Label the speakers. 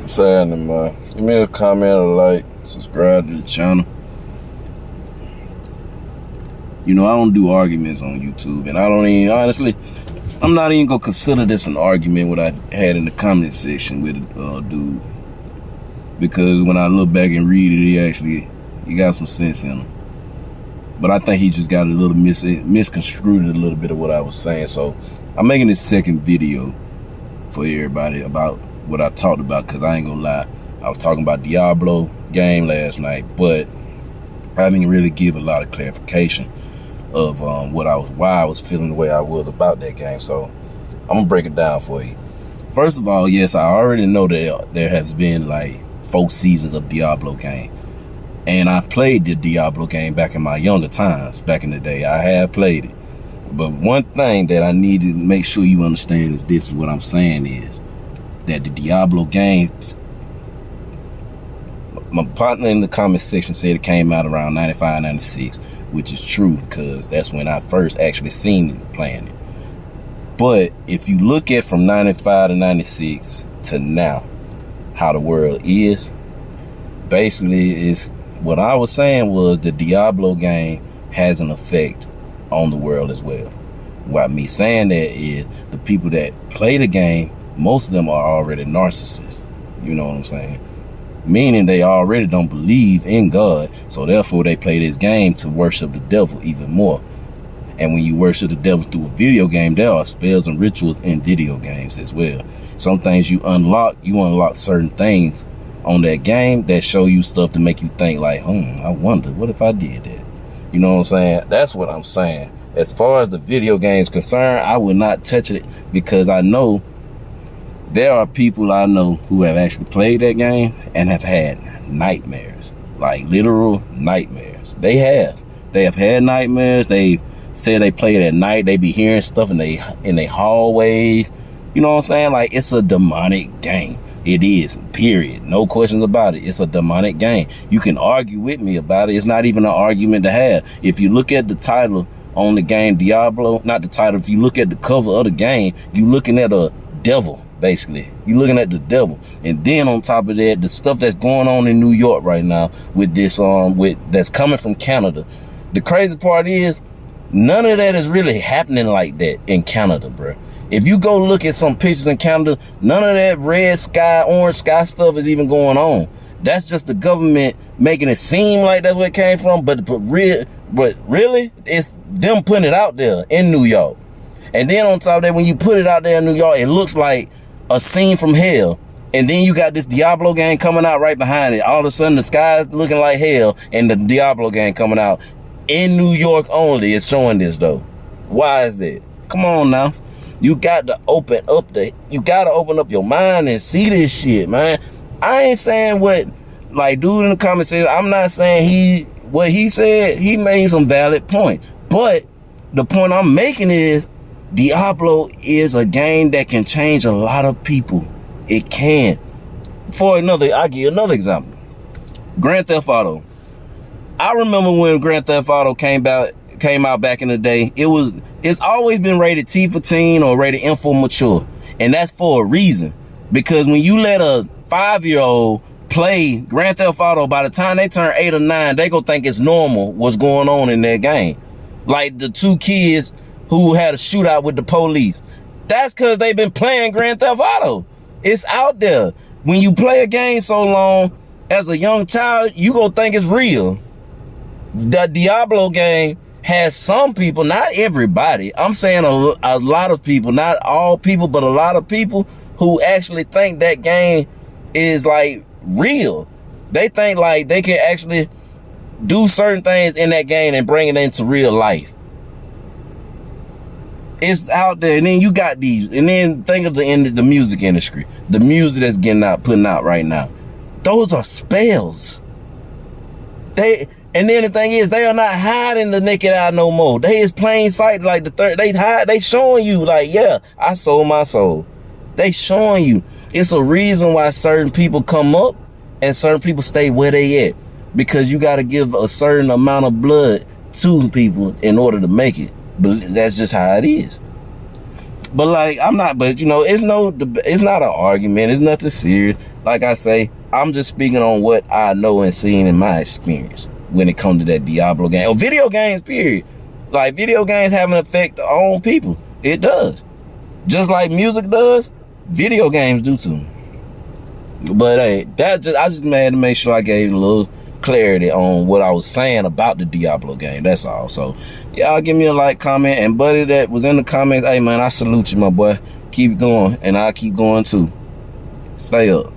Speaker 1: What's happening, man? Give me a comment, a like, subscribe to the channel. You know, I don't do arguments on YouTube, and I don't even, honestly, I'm not even gonna consider this an argument what I had in the comment section with a dude. Because when I look back and read it, he got some sense in him. But I think he just got a little misconstrued a little bit of what I was saying. So I'm making this second video for everybody about what I talked about, because I ain't gonna lie, I was talking about Diablo game last night, but I didn't really give a lot of clarification of why I was feeling the way I was about that game. So I'm gonna break it down for you. First of all, yes, I already know that there has been like 4 seasons of Diablo game, and I've played the Diablo game back in my younger times. Back in the day, I have played it. But one thing that I need to make sure you understand is this: is what I'm saying is that the Diablo games, my partner in the comment section said it came out around 95, 96, which is true, because that's when I first actually seen it playing it. But if you look at from 95 to 96 to now, how the world is, basically is what I was saying was the Diablo game has an effect on the world as well. Why me saying that is the people that play the game, most of them are already narcissists. You know what I'm saying? Meaning they already don't believe in God, so therefore they play this game to worship the devil even more. And when you worship the devil through a video game, there are spells and rituals in video games as well. Some things you unlock certain things on that game that show you stuff to make you think like, I wonder, what if I did that? You know what I'm saying? That's what I'm saying. As far as the video game's concerned, I would not touch it, because I know there are people I know who have actually played that game and have had nightmares, like literal nightmares. They have had nightmares. They say they play it at night. They be hearing stuff in they hallways. You know what I'm saying? Like, it's a demonic game. It is, period. No questions about it. It's a demonic game. You can argue with me about it. It's not even an argument to have. If you look at the title on the game Diablo, not the title, if you look at the cover of the game, you looking at a devil. Basically, you're looking at the devil, and then on top of that, the stuff that's going on in New York right now with this that's coming from Canada. The crazy part is, none of that is really happening like that in Canada, bro. If you go look at some pictures in Canada, none of that red sky, orange sky stuff is even going on. That's just the government making it seem like that's where it came from, but really, it's them putting it out there in New York. And then on top of that, when you put it out there in New York, it looks like a scene from hell. And then you got this Diablo game coming out right behind it. All of a sudden the sky's looking like hell, and the Diablo game coming out in New York only is showing this though. Why is that? Come on now. You got to open up your mind and see this shit, man. I ain't saying what, like, dude in the comments said, I'm not saying what he said, he made some valid points. But the point I'm making is, Diablo is a game that can change a lot of people. It can. I'll give you another example. Grand Theft Auto. I remember when Grand Theft Auto came out back in the day. It's always been rated T for teen or rated M for mature. And that's for a reason. Because when you let a 5-year-old play Grand Theft Auto, by the time they turn 8 or 9, they gonna think it's normal what's going on in their game. Like the 2 kids who had a shootout with the police. That's because they've been playing Grand Theft Auto. It's out there. When you play a game so long, as a young child, you gonna think it's real. The Diablo game has some people, not everybody, I'm saying a lot of people, not all people, but a lot of people who actually think that game is like real. They think like they can actually do certain things in that game and bring it into real life. It's out there. And then you got these, and then think of the music industry, the music that's putting out right now. Those are spells. And then the thing is, they are not hiding the naked eye no more. They is plain sight, like they showing you like, yeah, I sold my soul. They showing you. It's a reason why certain people come up and certain people stay where they at, because you got to give a certain amount of blood to people in order to make it. But that's just how it is. But like, I'm not, but you know, it's not an argument. It's nothing serious. Like I say, I'm just speaking on what I know and seen in my experience when it comes to that Diablo game or video games, period. Like, video games have an effect on people. It does. Just like music does, video games do too. But hey, I just had to make sure I gave a little clarity on what I was saying about the Diablo game. That's all. So y'all give me a like, comment, and buddy that was in the comments, hey man, I salute you, my boy. Keep going, and I'll keep going too. Stay up.